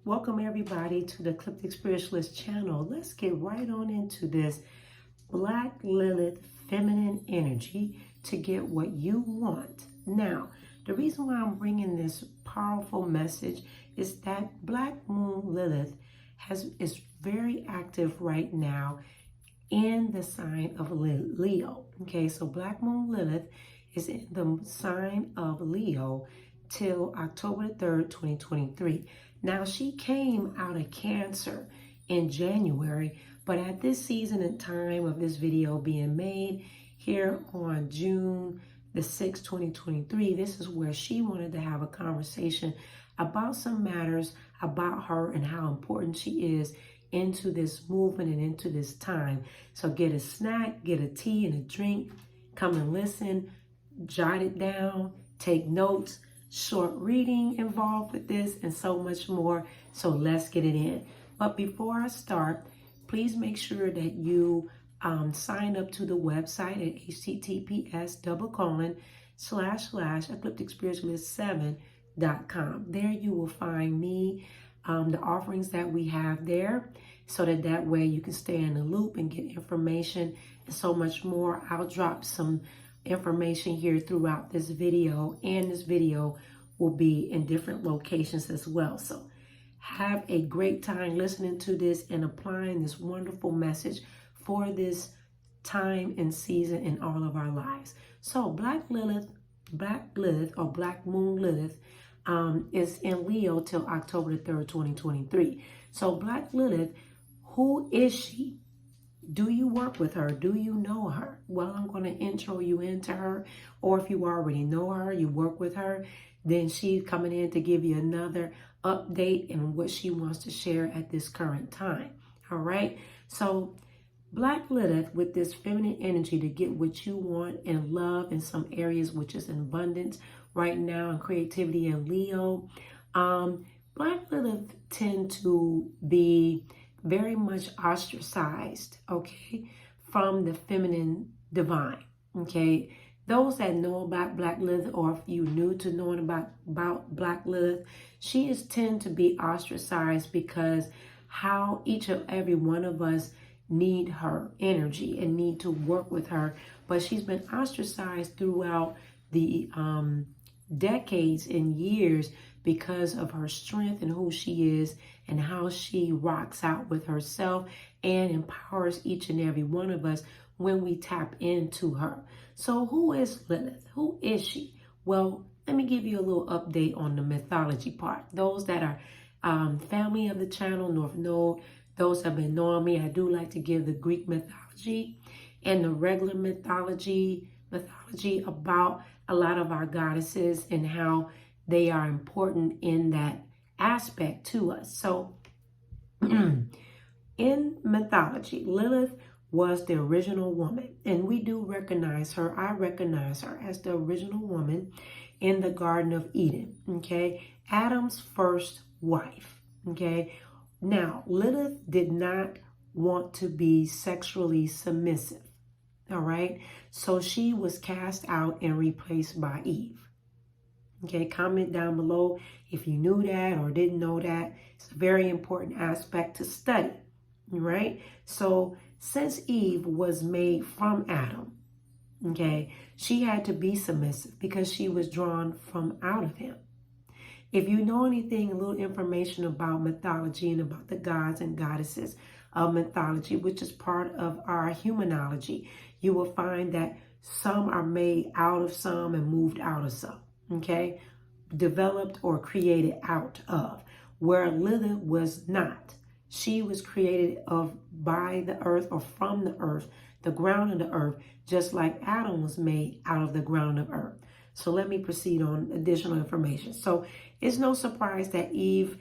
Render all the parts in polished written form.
Welcome everybody to the Ecliptic Spiritualist channel. Let's get right on into this Black Lilith feminine energy to get what you want. Now, the reason why I'm bringing this powerful message is that Black Moon Lilith is very active right now in the sign of Leo. Okay, so Black Moon Lilith is in the sign of Leo till October 3rd, 2023. Now, she came out of Cancer in January, but at this season and time of this video being made here on June the 6th, 2023, this is where she wanted to have a conversation about some matters about her and how important she is into this movement and into this time. So get a snack, get a tea and a drink, come and listen, jot it down, take notes, short reading involved with this, and so much more. So let's get it in. But before I start, please make sure that you sign up to the website at https://eclipticspiritualist7.com. There you will find me, the offerings that we have there, so that way you can stay in the loop and get information and so much more. I'll drop some information here throughout this video, and this video will be in different locations as well. So have a great time listening to this and applying this wonderful message for this time and season in all of our lives. So Black Lilith or Black Moon Lilith is in Leo till October 3rd, 2023. So Black Lilith, who is she? Do you work with her? Do you know her? Well, I'm going to intro you into her. Or if you already know her, you work with her, then she's coming in to give you another update in what she wants to share at this current time. All right. So Black Lilith, with this feminine energy to get what you want and love in some areas, which is in abundance right now, and creativity in Leo. Black Lilith tend to be very much ostracized, okay, from the feminine divine, okay. Those that know about Black Lilith, or if you're new to knowing about Black Lilith, she tend to be ostracized because how each and every one of us need her energy and need to work with her, but she's been ostracized throughout the decades and years because of her strength and who she is and how she rocks out with herself and empowers each and every one of us when we tap into her. So who is Lilith? Who is she? Well, let me give you a little update on the mythology part. Those that are family of the channel, North Node, those have been knowing me, I do like to give the Greek mythology and the regular mythology about a lot of our goddesses and how they are important in that aspect to us. So in mythology, Lilith was the original woman, and we do recognize her. I recognize her as the original woman in the Garden of Eden, okay? Adam's first wife, okay? Now, Lilith did not want to be sexually submissive, all right? So she was cast out and replaced by Eve. Okay, comment down below if you knew that or didn't know that. It's a very important aspect to study, right? So since Eve was made from Adam, okay, she had to be submissive because she was drawn from out of him. If you know anything, a little information about mythology and about the gods and goddesses of mythology, which is part of our humanology, you will find that some are made out of some and moved out of some. Okay, developed or created out of, where Lilith was not. She was created by the earth or from the earth, the ground of the earth, just like Adam was made out of the ground of earth. So let me proceed on additional information. So it's no surprise that Eve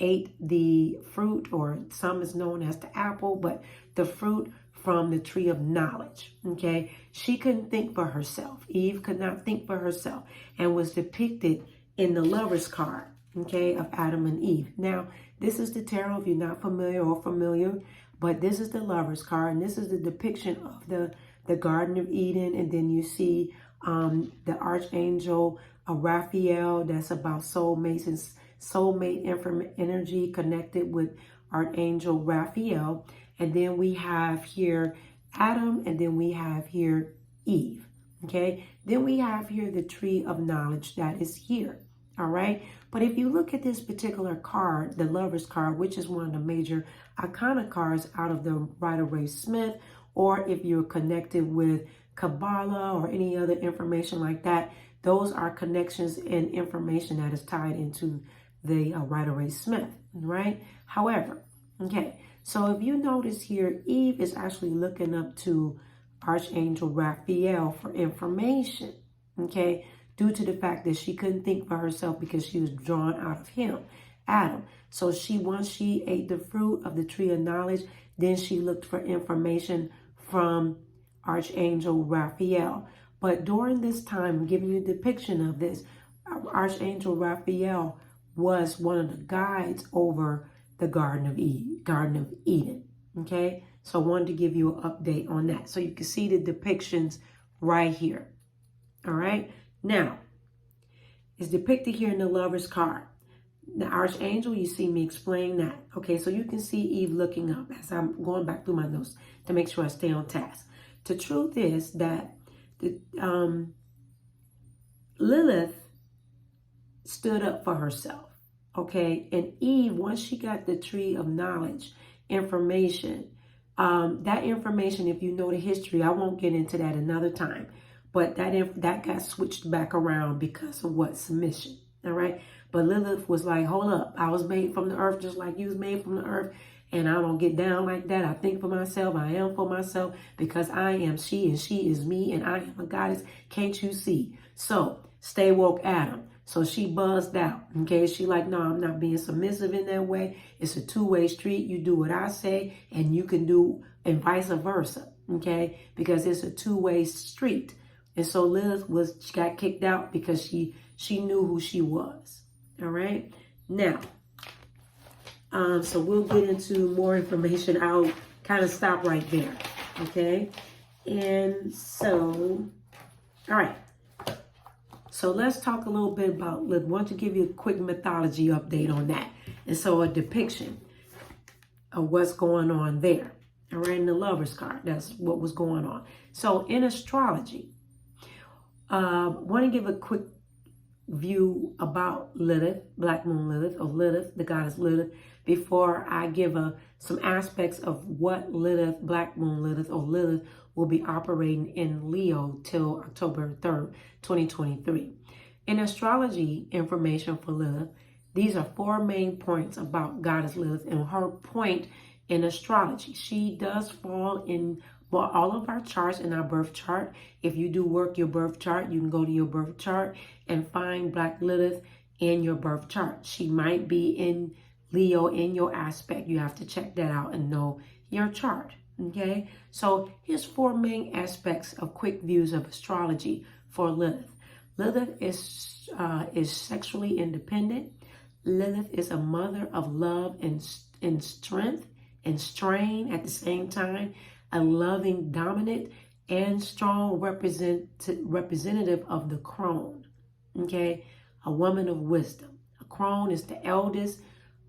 ate the fruit, or some is known as the apple, but the fruit from the tree of knowledge, okay? She couldn't think for herself. Eve could not think for herself and was depicted in the lover's card, okay, of Adam and Eve. Now, this is the tarot if you're not familiar, but this is the lover's card, and this is the depiction of the Garden of Eden, and then you see the Archangel Raphael, that's about soulmates and soulmate energy connected with Archangel Raphael. And then we have here Adam, and then we have here Eve. Okay, then we have here the tree of knowledge that is here. All right, but if you look at this particular card, the Lover's card, which is one of the major arcana cards out of the Rider-Waite-Smith, or if you're connected with Kabbalah or any other information like that, those are connections and information that is tied into the Rider-Waite-Smith, right? However, okay, so if you notice here, Eve is actually looking up to Archangel Raphael for information, okay, due to the fact that she couldn't think for herself because she was drawn out of him, Adam. So once she ate the fruit of the tree of knowledge, then she looked for information from Archangel Raphael. But during this time, I'm giving you a depiction of this, Archangel Raphael was one of the guides over the Garden of Eden, okay? So I wanted to give you an update on that. So you can see the depictions right here, all right? Now, it's depicted here in the Lover's card. The Archangel, you see me explain that. Okay, so you can see Eve looking up as I'm going back through my notes to make sure I stay on task. The truth is that Lilith stood up for herself, okay? And Eve, once she got the tree of knowledge information, that information, if you know the history, I won't get into that another time, but that got switched back around because of what? Submission, all right? But Lilith was like, hold up, I was made from the earth just like you was made from the earth, and I don't get down like that. I think for myself, I am for myself, because I am she and she is me, and I am a goddess. Can't you see? So stay woke, Adam. So she buzzed out, okay? She like, no, I'm not being submissive in that way. It's a two-way street. You do what I say, and you can do, and vice versa, okay? Because it's a two-way street. And so Lilith she got kicked out because she knew who she was, all right? Now, so we'll get into more information. I'll kind of stop right there, okay? And so, all right. So let's talk a little bit about Lilith. I want to give you a quick mythology update on that. And so a depiction of what's going on there. All right, in the Lover's card, that's what was going on. So in astrology, want to give a quick view about Lilith, Black Moon Lilith, or Lilith, the goddess Lilith, before I give some aspects of what Lilith, Black Moon Lilith, or Lilith will be operating in Leo till October 3rd, 2023. In astrology information for Lilith, these are 4 main points about goddess Lilith and her point in astrology. She does fall in all of our charts in our birth chart. If you do work your birth chart, you can go to your birth chart and find Black Lilith in your birth chart. She might be in Leo in your aspect. You have to check that out and know your chart. Okay, so here's 4 main aspects of quick views of astrology for Lilith. Lilith is sexually independent. Lilith is a mother of love and strength and strain at the same time. A loving, dominant, and strong representative of the crone. Okay, a woman of wisdom. A crone is the eldest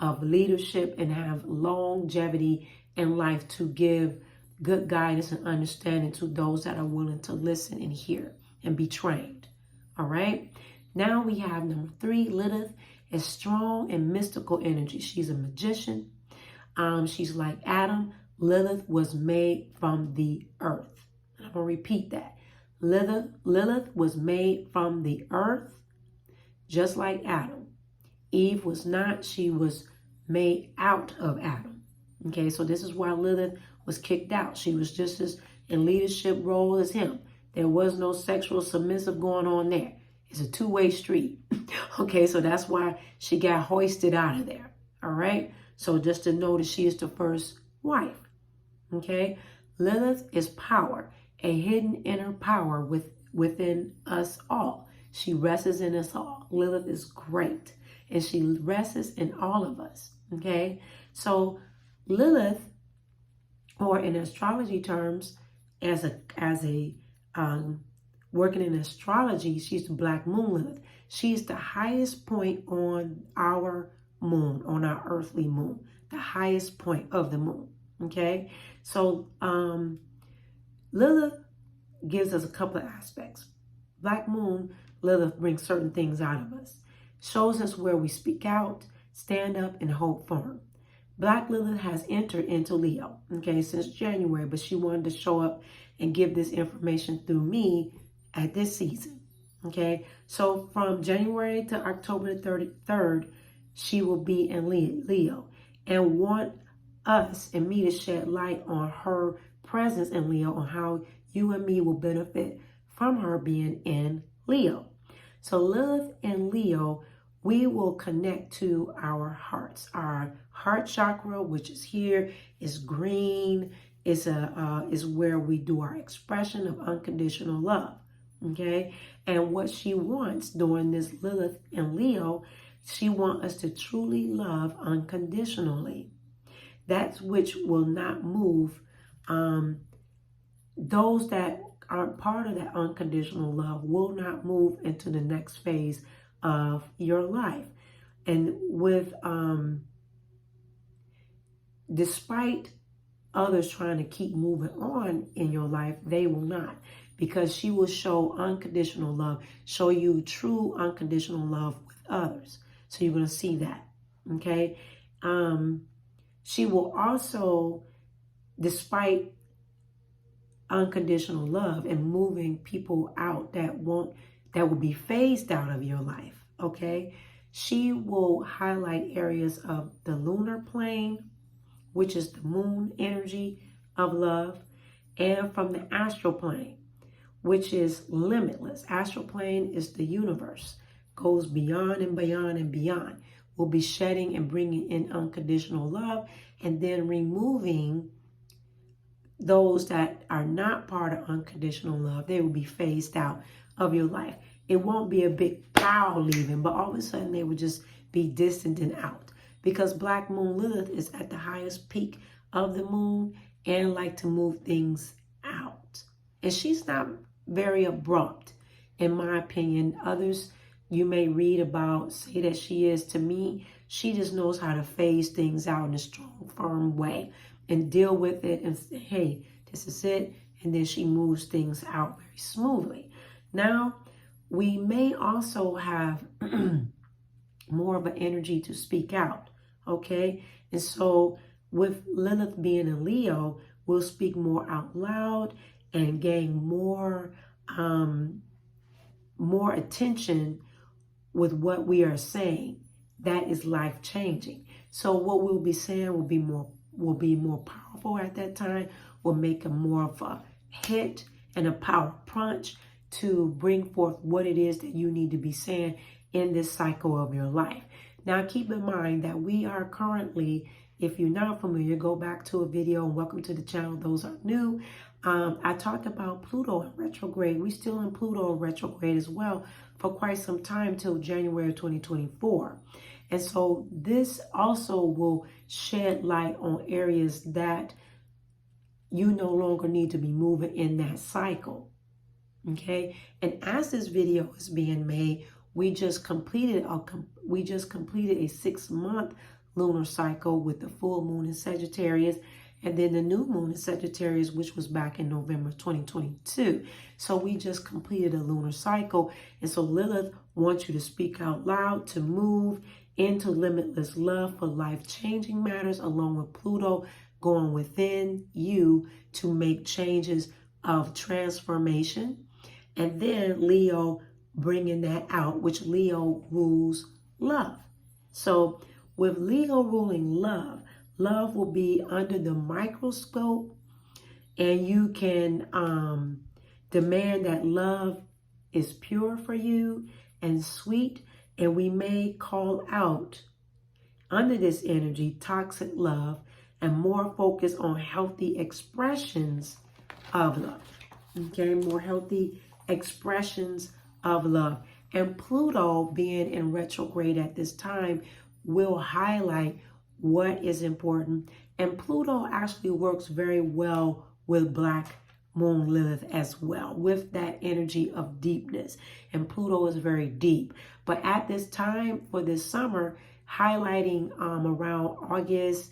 of leadership and have longevity in life to give good guidance and understanding to those that are willing to listen and hear and be trained. All right. Now we have number 3. Lilith is strong and mystical energy. She's a magician. She's like Adam. Lilith was made from the earth. I'm going to repeat that. Lilith was made from the earth, just like Adam. Eve was not. She was made out of Adam. Okay, so this is why Lilith was kicked out. She was just as in leadership role as him. There was no sexual submissive going on there. It's a two-way street. Okay, so that's why she got hoisted out of there. All right, so just to know that she is the first wife. Okay, Lilith is power, a hidden inner power within us all. She rests in us all. Lilith is great, and she rests in all of us. Okay, so Lilith, or in astrology terms, as a working in astrology, she's the Black Moon Lilith. She's the highest point on our moon, on our earthly moon, the highest point of the moon. Okay, so Lilith gives us a couple of aspects. Black moon, Lilith brings certain things out of us, shows us where we speak out, stand up, and hold firm. Black Lilith has entered into Leo, okay, since January, but she wanted to show up and give this information through me at this season, okay? So from January to October the 33rd, she will be in Leo and want us and me to shed light on her presence in Leo, on how you and me will benefit from her being in Leo. So Lilith and Leo, we will connect to our hearts. Our heart chakra, which is here, is green, is where we do our expression of unconditional love. Okay? And what she wants during this Lilith and Leo, she wants us to truly love unconditionally. That's which will not move those that aren't part of that unconditional love will not move into the next phase of your life. And with despite others trying to keep moving on in your life, they will not, because she will show unconditional love, show you true unconditional love with others. So you're going to see that. Okay. She will also, despite unconditional love and moving people out that will be phased out of your life, okay? She will highlight areas of the lunar plane, which is the moon energy of love, and from the astral plane, which is limitless. Astral plane is the universe, goes beyond and beyond and beyond. We'll be shedding and bringing in unconditional love and then removing those that are not part of unconditional love. They will be phased out of your life. It won't be a big pow leaving, but all of a sudden they will just be distant and out, because Black Moon Lilith is at the highest peak of the moon and like to move things out. And she's not very abrupt, in my opinion. Others you may read about say that she is. To me, she just knows how to phase things out in a strong, firm way and deal with it and say, hey, this is it. And then she moves things out very smoothly. Now, we may also have more of an energy to speak out, okay? And so with Lilith being in Leo, we'll speak more out loud and gain more attention with what we are saying. That is life-changing. So what we'll be saying will be more powerful at that time, will make a more of a hit and a power punch to bring forth what it is that you need to be saying in this cycle of your life. Now, keep in mind that we are currently, if you're not familiar, go back to a video, and welcome to the channel. Those are new. I talked about Pluto in retrograde. We're still in Pluto in retrograde as well for quite some time, till January 2024. And so this also will shed light on areas that you no longer need to be moving in that cycle. Okay. And as this video is being made, we just completed a 6-month lunar cycle with the full moon in Sagittarius, and then the new moon in Sagittarius, which was back in November 2022. So we just completed a lunar cycle. And so Lilith wants you to speak out loud, to move into limitless love for life-changing matters, along with Pluto going within you to make changes of transformation. And then Leo bringing that out, which Leo rules love. So with Leo ruling love, love will be under the microscope, and you can demand that love is pure for you and sweet. And we may call out under this energy toxic love and more focus on healthy expressions of love. Okay, more healthy expressions of love. And Pluto being in retrograde at this time will highlight what is important. And Pluto actually works very well with Black moon Lilith as well, with that energy of deepness. And Pluto is very deep. But at this time for this summer, highlighting around August,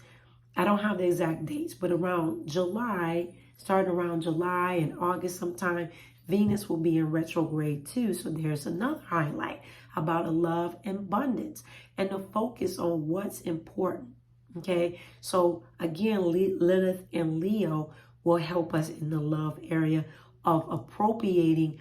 I don't have the exact dates, but around July, starting around July and August sometime, Venus will be in retrograde too. So there's another highlight about a love and abundance and the focus on what's important. Okay, so again, Lilith and Leo will help us in the love area of appropriating,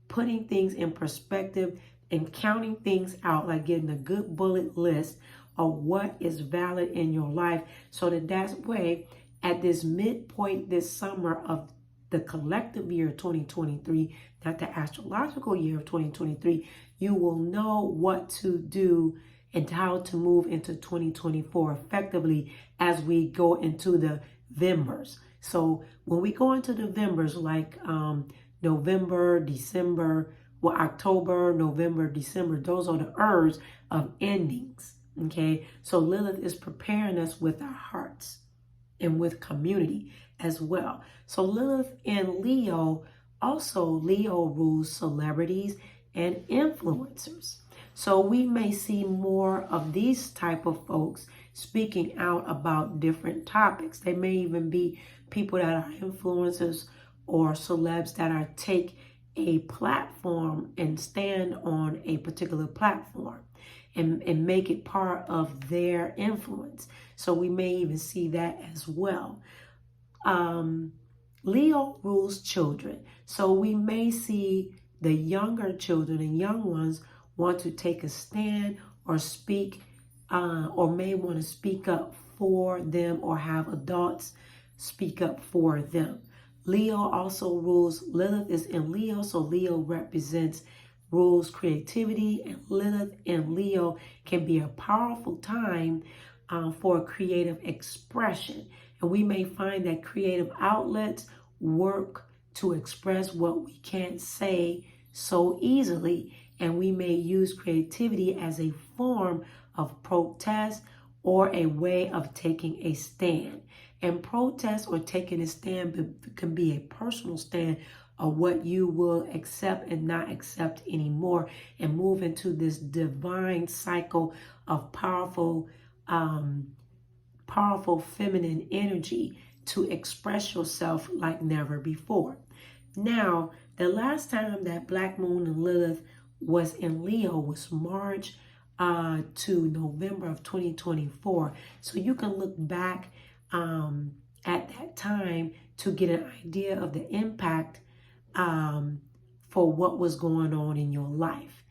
putting things in perspective and counting things out, like getting a good bullet list of what is valid in your life, so that way at this midpoint this summer of the collective year 2023, not the astrological year of 2023, you will know what to do and how to move into 2024 effectively as we go into the Vembers. So when we go into the Vembers, like November, December, well, October, November, December, those are the Urs of endings. Okay, so Lilith is preparing us with our hearts and with community as well. So Lilith and Leo, also Leo rules celebrities and influencers. So we may see more of these type of folks speaking out about different topics. They may even be people that are influencers or celebs that are take a platform and stand on a particular platform and make it part of their influence. So we may even see that as well. Leo rules children. So we may see the younger children and young ones want to take a stand or speak, or may want to speak up for them or have adults speak up for them. Leo also rules, Lilith is in Leo, so Leo represents, rules creativity, and Lilith in Leo can be a powerful time for creative expression. And we may find that creative outlets work to express what we can't say so easily, and we may use creativity as a form of protest or a way of taking a stand. And protest or taking a stand can be a personal stand of what you will accept and not accept anymore, and move into this divine cycle of powerful feminine energy to express yourself like never before. Now, the last time that Black Moon and Lilith was in Leo was March to November of 2024. So you can look back at that time to get an idea of the impact for what was going on in your life.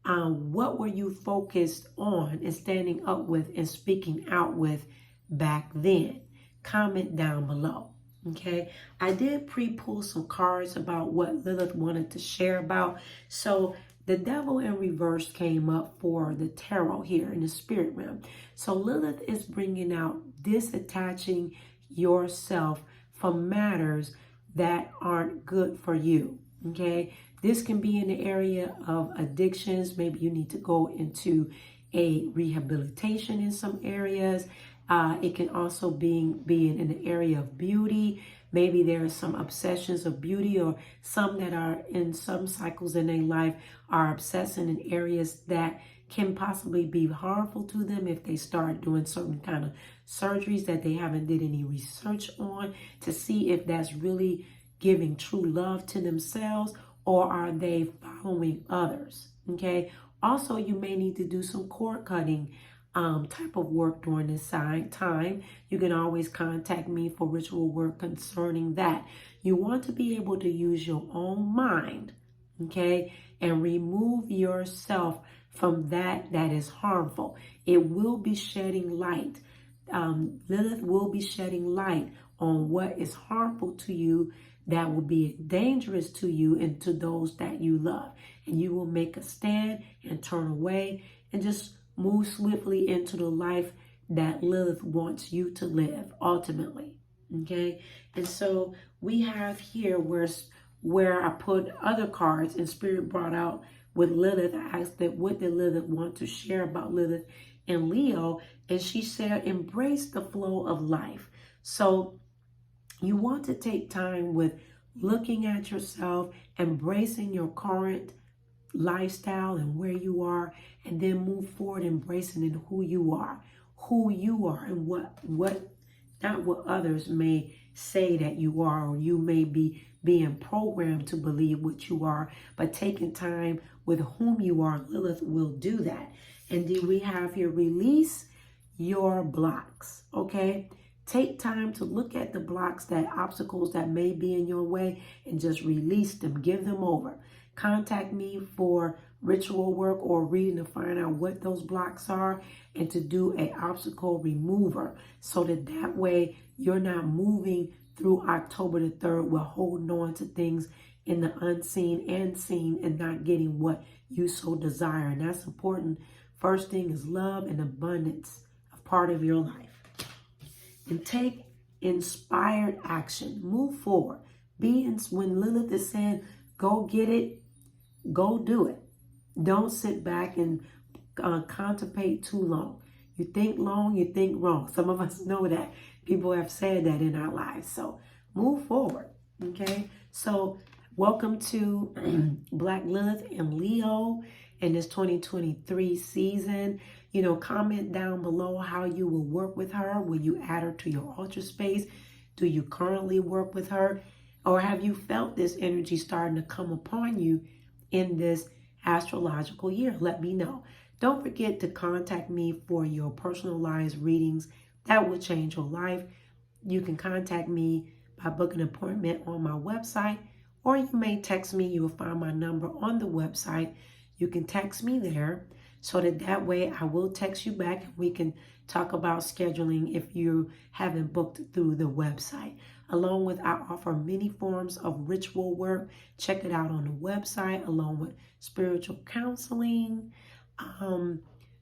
What were you focused on and standing up with and speaking out with back then? Comment down below. Okay, I did pre-pull some cards about what Lilith wanted to share about. So the Devil in reverse came up for the tarot here in the spirit realm. So Lilith is bringing out disattaching yourself from matters that aren't good for you. Okay, this can be in the area of addictions. Maybe you need to go into a rehabilitation in some areas. It can also be in the area of beauty. Maybe there are some obsessions of beauty, or some that are in some cycles in their life are obsessing in areas that can possibly be harmful to them if they start doing certain kind of surgeries that they haven't did any research on to see if that's really giving true love to themselves, or are they following others. Okay. Also, you may need to do some cord cutting type of work during this time. You can always contact me for ritual work concerning that. You want to be able to use your own mind, okay, and remove yourself from that is harmful. It will be shedding light. Lilith will be shedding light on what is harmful to you, that will be dangerous to you and to those that you love. And you will make a stand and turn away and just move swiftly into the life that Lilith wants you to live ultimately. Okay. And so we have here where I put other cards and Spirit brought out with Lilith. I asked that what did Lilith want to share about Lilith and Leo, and she said embrace the flow of life. So you want to take time with looking at yourself, embracing your current lifestyle and where you are, and then move forward embracing in who you are, and what not what others may say that you are, or you may be being programmed to believe what you are, but taking time with whom you are. Lilith will do that. And then we have here, release your blocks. Okay, take time to look at the blocks, that obstacles that may be in your way, and just release them, give them over. Contact me for ritual work or reading to find out what those blocks are, and to do an obstacle remover, so that way you're not moving through October the 3rd with holding on to things in the unseen and seen and not getting what you so desire. And that's important. First thing is love and abundance, a part of your life. And take inspired action. Move forward. When Lilith is saying, go get it, go do it. Don't sit back and contemplate too long. You think long, you think wrong. Some of us know that. People have said that in our lives. So move forward. Okay. So welcome to Black Lilith and Leo in this 2023 season. You know, comment down below how you will work with her. Will you add her to your altar space? Do you currently work with her? Or have you felt this energy starting to come upon you in this astrological year? Let me know. Don't forget to contact me for your personalized readings that will change your life. You can contact me by booking an appointment on my website, or you may text me. You will find my number on the website. You can text me there, so that way I will text you back and we can talk about scheduling if you haven't booked through the website. Along with, I offer many forms of ritual work. Check it out on the website, along with spiritual counseling,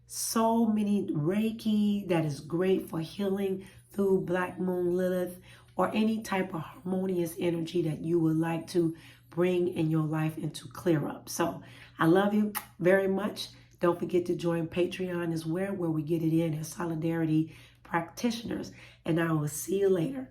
so many Reiki that is great for healing through Black Moon Lilith, or any type of harmonious energy that you would like to bring in your life and to clear up. So I love you very much. Don't forget to join Patreon as well, where we get it in as solidarity practitioners. And I will see you later.